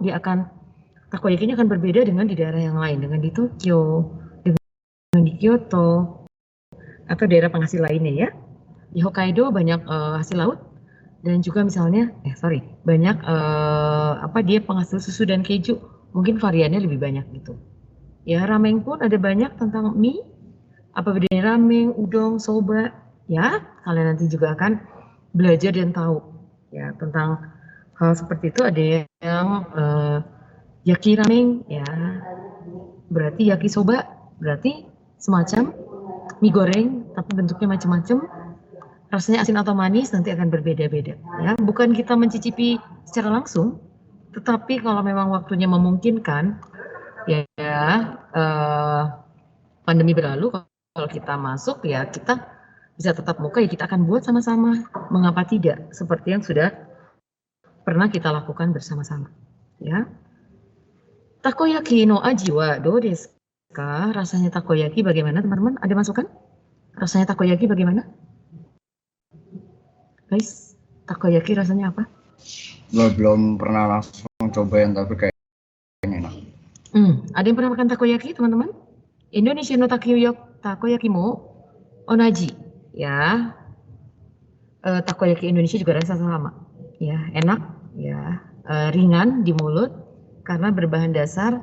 dia akan takoyakinya akan berbeda dengan di daerah yang lain, dengan di Tokyo, dengan di Kyoto, atau daerah penghasil lainnya ya. Di Hokkaido banyak hasil laut dan juga misalnya banyak dia penghasil susu dan keju, mungkin variannya lebih banyak gitu. Ya, ramen pun ada banyak tentang mie, apa bedanya ramen, udon, soba, ya. Kalian nanti juga akan belajar dan tahu ya tentang hal seperti itu. Ada yang yaki ramen ya, berarti yakisoba, berarti semacam mie goreng tapi bentuknya macam-macam. Rasanya asin atau manis nanti akan berbeda-beda ya. Bukan kita mencicipi secara langsung, tetapi kalau memang waktunya memungkinkan ya, pandemi berlalu, kalau kita masuk ya kita bisa tetap muka ya kita akan buat sama-sama. Mengapa tidak? Seperti yang sudah pernah kita lakukan bersama-sama ya. Takoyaki no aji wa do desu ka? Rasanya takoyaki bagaimana teman-teman? Ada masukan? Rasanya takoyaki bagaimana? Guys, takoyaki rasanya apa? Belum pernah langsung cobain tapi kayaknya enak. Ada yang pernah makan takoyaki teman-teman? Indonesia no takoyaki mo onaji ya. Takoyaki Indonesia juga rasa sama ya, enak ya, ringan di mulut karena berbahan dasar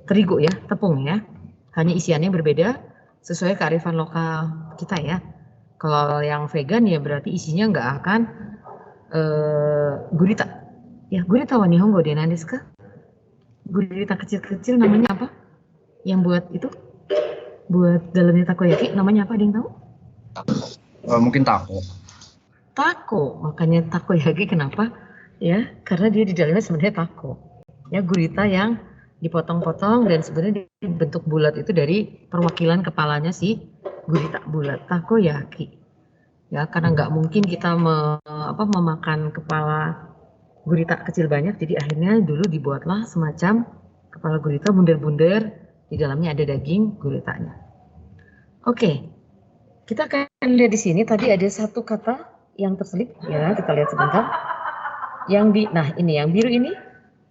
terigu ya, tepung ya. Hanya isiannya berbeda sesuai kearifan lokal kita ya. Kalau yang vegan ya berarti isinya nggak akan gurita. Ya, gurita wa nihongo de nan desu ka? Gurita kecil-kecil namanya apa? Yang buat itu? Buat dalamnya takoyaki namanya apa? Ada yang tahu? Mungkin taco. Taco, makanya takoyaki kenapa? Ya, karena dia di dalamnya sebenarnya taco. Ya, gurita yang dipotong-potong dan sebenarnya bentuk bulat itu dari perwakilan kepalanya si gurita bulat, takoyaki. Ya, karena nggak mungkin kita memakan kepala gurita kecil banyak, jadi akhirnya dulu dibuatlah semacam kepala gurita bundar-bundar, di dalamnya ada daging guritanya. Oke, kita akan lihat di sini tadi ada satu kata yang terselip ya, kita lihat sebentar. Nah ini yang biru ini,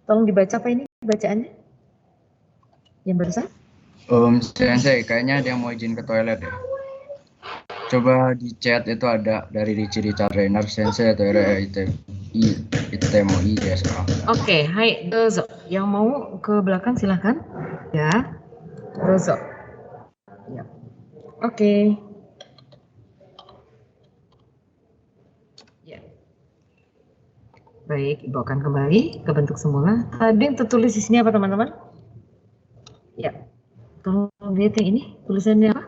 tolong dibaca apa ini bacaannya? Yang barusan? Sensei, kayaknya ada yang mau izin ke toilet ya. Coba di chat itu ada dari Richie Trainer Sensei atau Itemo IDSA. Oke, hai dozo. Yang mau ke belakang silahkan. Ya, dozo. Ya. Oke. Ya. Baik, Ibu akan kembali ke bentuk semula. Tadi yang tertulis di sini apa teman-teman? Ya. Tolong lihat yang ini, tulisannya apa?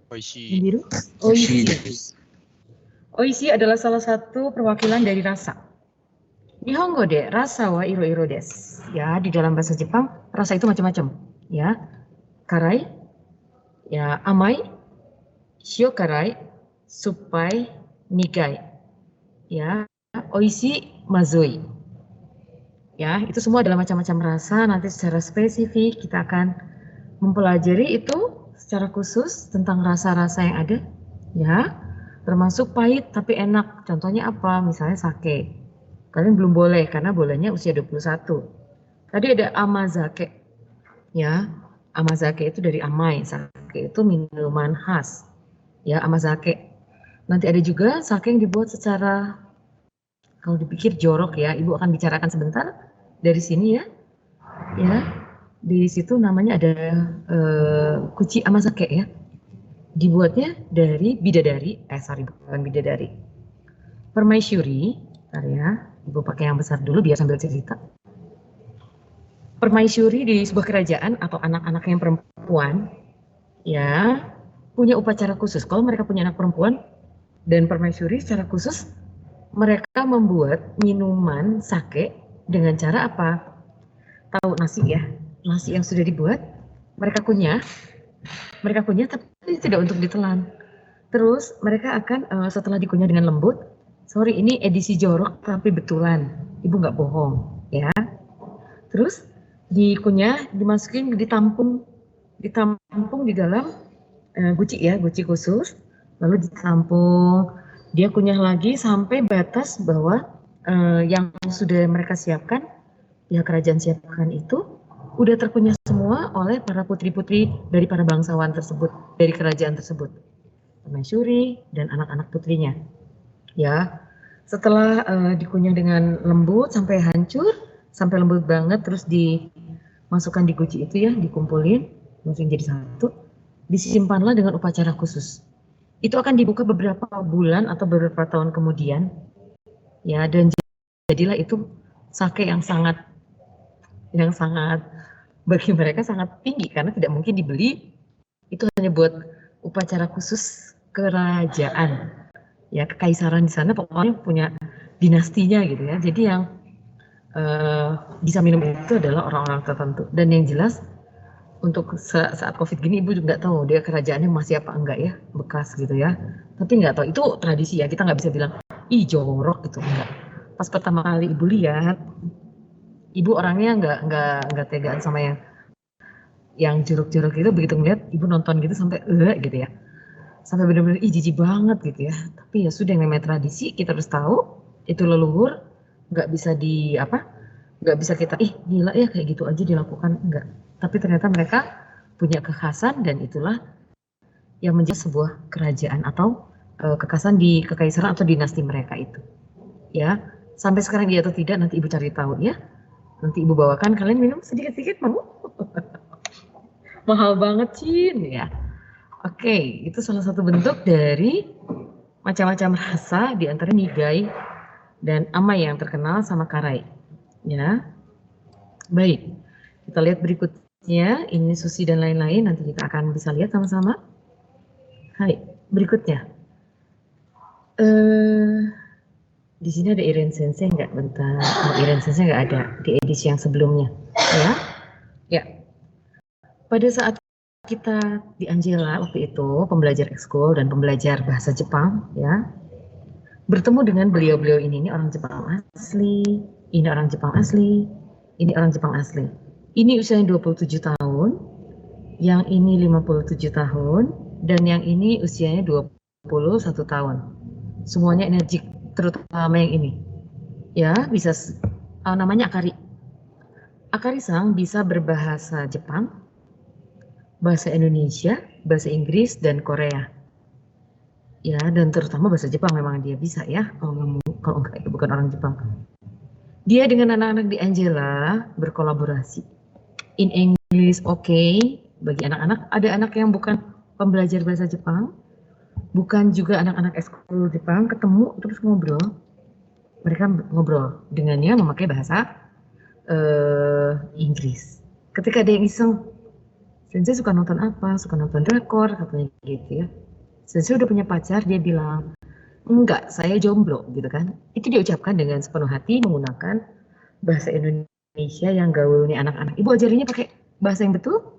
Oishi. Yang biru? Oishi. Oishi adalah salah satu perwakilan dari rasa. Nihongo de rasa wa iro-iro desu. Ya, di dalam bahasa Jepang rasa itu macam-macam. Ya, karai, ya amai, shio karai, supai, nigai. Ya, oishi, mazui. Ya, itu semua adalah macam-macam rasa. Nanti secara spesifik kita akan mempelajari itu secara khusus tentang rasa-rasa yang ada. Ya, termasuk pahit tapi enak. Contohnya apa? Misalnya sake. Kalian belum boleh karena bolehnya usia 21. Tadi ada amazake. Ya, amazake itu dari amai. Sake itu minuman khas. Ya, amazake. Nanti ada juga sake yang dibuat secara, kalau dipikir jorok ya, Ibu akan bicarakan sebentar dari sini ya. Ya, di situ namanya ada kuci amazake ya. Dibuatnya dari bidadari, bukan bidadari. Permaisuri, bentar ya. Ibu pakai yang besar dulu biar sambil cerita. Permaisuri di sebuah kerajaan atau anak-anak yang perempuan ya punya upacara khusus. Kalau mereka punya anak perempuan dan permaisuri secara khusus mereka membuat minuman sake dengan cara apa? Tahu nasi ya? Nasi yang sudah dibuat mereka kunyah tapi tidak untuk ditelan. Terus mereka akan setelah dikunyah dengan lembut, ini edisi jorok tapi betulan, Ibu nggak bohong ya. Terus dikunyah, dimasukin, ditampung di dalam guci ya, guci khusus, lalu ditampung, dia kunyah lagi sampai batas bahwa yang sudah mereka siapkan, pihak kerajaan siapkan itu udah terpunya semua oleh para putri-putri dari para bangsawan tersebut, dari kerajaan tersebut, permaisuri dan anak-anak putrinya. Ya, setelah dikunyah dengan lembut sampai hancur, sampai lembut banget, terus dimasukkan di guci itu ya, dikumpulin, langsung jadi satu, disimpanlah dengan upacara khusus. Itu akan dibuka beberapa bulan atau beberapa tahun kemudian, ya, dan jadilah itu sake yang sangat bagi mereka sangat tinggi karena tidak mungkin dibeli. Itu hanya buat upacara khusus kerajaan, ya, kekaisaran di sana pokoknya punya dinastinya gitu ya. Jadi yang bisa minum itu adalah orang-orang tertentu. Dan yang jelas untuk saat COVID gini ibu juga nggak tahu dia kerajaannya masih apa enggak ya, bekas gitu ya. Tapi nggak tahu, itu tradisi ya, kita nggak bisa bilang ih jorok gitu, enggak. Pas pertama kali ibu lihat, ibu orangnya nggak tegaan sama yang jorok-jorok gitu. Begitu ngeliat ibu nonton gitu sampai gitu ya, sampai benar-benar ih jijik banget gitu ya. Tapi ya sudah, yang namanya tradisi kita harus tahu itu leluhur, nggak bisa nggak bisa kita ih gila ya kayak gitu aja dilakukan, enggak. Tapi ternyata mereka punya kekhasan dan itulah yang menjadi sebuah kerajaan atau kekhasan di kekaisaran atau dinasti mereka itu. Ya, sampai sekarang dia atau tidak nanti ibu cari tahu ya. Nanti ibu bawakan, kalian minum sedikit-sedikit mau? Mahal banget Cin ya. Oke, itu salah satu bentuk dari macam-macam rasa, di antara nigai dan amai yang terkenal sama karai. Ya, baik. Kita lihat berikutnya, ini sushi dan lain-lain, nanti kita akan bisa lihat sama-sama. Hai, berikutnya. Di sini ada Iren Sensei nggak? Bentar, Iren Sensei nggak ada di edisi yang sebelumnya. Ya. Pada saat kita di Angela waktu itu, pembelajar ekskul dan pembelajar bahasa Jepang, ya, bertemu dengan beliau-beliau ini orang Jepang asli, ini orang Jepang asli, ini orang Jepang asli. Ini usianya 27 tahun, yang ini 57 tahun, dan yang ini usianya 21 tahun. Semuanya energik, terutama yang ini. Ya, bisa namanya Akari. Akari-san bisa berbahasa Jepang, bahasa Indonesia, bahasa Inggris, dan Korea. Ya, dan terutama bahasa Jepang memang dia bisa ya, kalau enggak bukan orang Jepang. Dia dengan anak-anak di Angela berkolaborasi. In English okay, bagi anak-anak, ada anak yang bukan pembelajar bahasa Jepang, bukan juga anak-anak ekskul Jepang, ketemu terus ngobrol. Mereka ngobrol dengannya memakai bahasa Inggris. Ketika ada yang iseng, Sensei suka nonton apa? Suka nonton drakor, katanya gitu ya. Sensei udah punya pacar, dia bilang, enggak, saya jomblo gitu kan. Itu diucapkan dengan sepenuh hati menggunakan bahasa Indonesia yang gaulnya anak-anak. Ibu ajarinya pakai bahasa yang betul,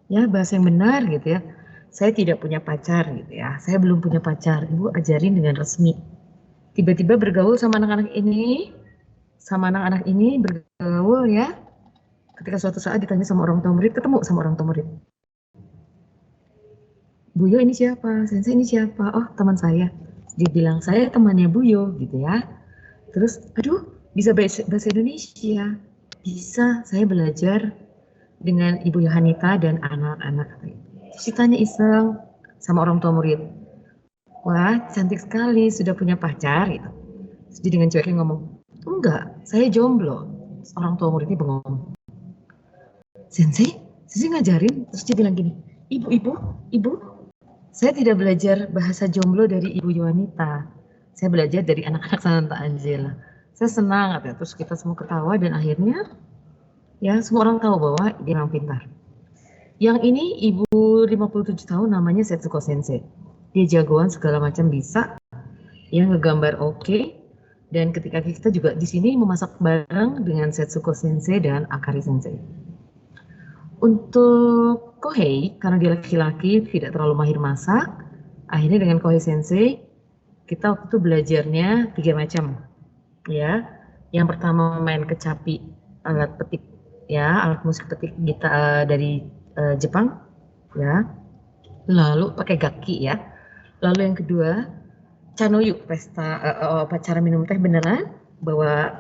ya, bahasa yang benar gitu ya. Saya tidak punya pacar gitu ya. Saya belum punya pacar. Ibu ajarin dengan resmi. Tiba-tiba bergaul sama anak-anak ini, bergaul ya. Ketika suatu saat ditanya sama orang tua murid, ketemu sama orang tua murid. Buyo ini siapa? Sensei ini siapa? Oh, teman saya. Dia bilang, saya temannya Buyo gitu ya. Terus, aduh, bisa bahasa Indonesia. Bisa, saya belajar dengan Ibu Yohanita dan anak-anak. Terus ditanya iseng sama orang tua murid. Wah, cantik sekali, sudah punya pacar gitu. Terus dia dengan cueknya ngomong, enggak, saya jomblo. Terus orang tua muridnya bengong. Sensei ngajarin. Terus dia bilang gini, ibu, saya tidak belajar bahasa jomblo dari Ibu Yohanita. Saya belajar dari anak-anak Santa Angela. Saya senang, ya. Terus kita semua ketawa dan akhirnya ya semua orang tahu bahwa dia memang pintar. Yang ini ibu 57 tahun, namanya Setsuko Sensei. Dia jagoan segala macam bisa, yang ngegambar oke. Dan ketika kita juga di sini memasak bareng dengan Setsuko Sensei dan Akari Sensei. Untuk Kohei, karena dia laki-laki tidak terlalu mahir masak, akhirnya dengan Kohei Sensei kita waktu itu belajarnya 3 macam. Ya, yang pertama main kecapi, alat petik, ya, alat musik petik kita dari Jepang, ya. Lalu pakai gaki ya. Lalu yang kedua, Chanoyu, pesta upacara minum teh beneran. bahwa